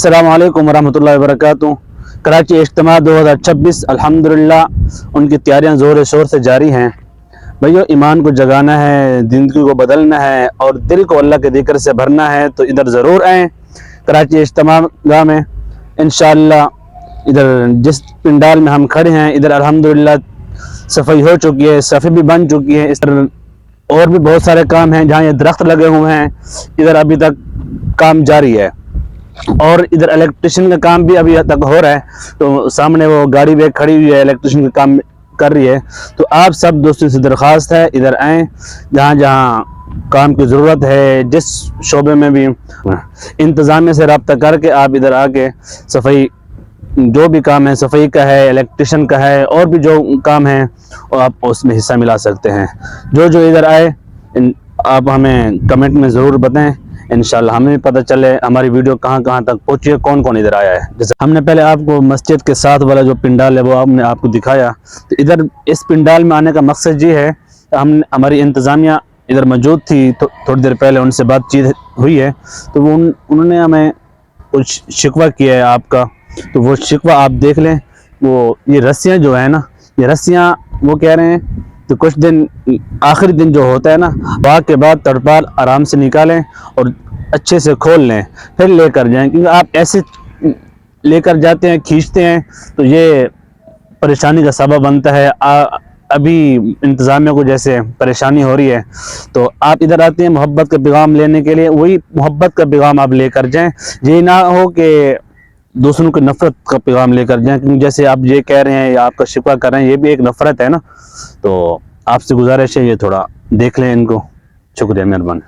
अस्सलाम वालेकुम वरहमतुल्लाहि वबरकातुहू। कराची इज्तिमा 2026 अल्हम्दुलिल्लाह उनकी तैयारियां ज़ोर शोर से जारी हैं। भैया ईमान को जगाना है, ज़िंदगी को बदलना है और दिल को अल्लाह के ज़िक्र से भरना है तो इधर ज़रूर आएँ कराची इज्तिमा गाह में इंशाअल्लाह। इधर जिस पंडाल में हम खड़े हैं इधर अल्हम्दुलिल्लाह सफाई हो चुकी है, सफ़ी भी बन चुकी है। इस तरह और भी बहुत सारे काम हैं। जहाँ ये दरख्त लगे हुए हैं इधर अभी तक काम जारी है और इधर इलेक्ट्रिशियन का काम भी अभी तक हो रहा है। तो सामने वो गाड़ी भी खड़ी हुई है, इलेक्ट्रिशियन का काम कर रही है। तो आप सब दोस्तों से दरख्वास्त है इधर आएँ, जहाँ जहाँ काम की ज़रूरत है, जिस शोबे में भी इंतज़ामिया से रब्ता करके आप इधर आके सफाई जो भी काम है, सफाई का है, इलेक्ट्रिशियन का है और भी जो काम है और आप उसमें हिस्सा मिला सकते हैं। जो इधर आए आप हमें कमेंट में ज़रूर बताएं, इंशाल्लाह हमें पता चले हमारी वीडियो कहाँ कहाँ तक पहुँची है, कौन कौन इधर आया है। जैसे हमने पहले आपको मस्जिद के साथ वाला जो पंडाल है वो हमने आपको दिखाया। तो इधर इस पंडाल में आने का मकसद ये है, हमारी इंतज़ामिया इधर मौजूद थी तो थोड़ी देर पहले उनसे बातचीत हुई है। तो वो उन्होंने हमें कुछ शिकवा किया है आपका, तो वो शिकवा आप देख लें। वो ये रस्सियाँ जो है ना, ये रस्सियाँ वो कह रहे हैं तो कुछ दिन आखिरी दिन जो होता है ना, बाग के बाद तड़पाल आराम से निकालें और अच्छे से खोल लें, फिर लेकर जाएं। क्योंकि आप ऐसे लेकर जाते हैं, खींचते हैं तो ये परेशानी का सबब बनता है। अभी इंतज़ामिया को जैसे परेशानी हो रही है तो आप इधर आते हैं मोहब्बत का पैगाम लेने के लिए, वही मोहब्बत का पैगाम आप लेकर जाएं। ये ना हो कि दूसरों की नफरत का पैगाम लेकर जाएं, क्योंकि जैसे आप ये कह रहे हैं या आपका शिकवा कर रहे हैं, ये भी एक नफरत है ना। तो आपसे गुजारिश है ये थोड़ा देख लें इनको। शुक्रिया, मेहरबानी।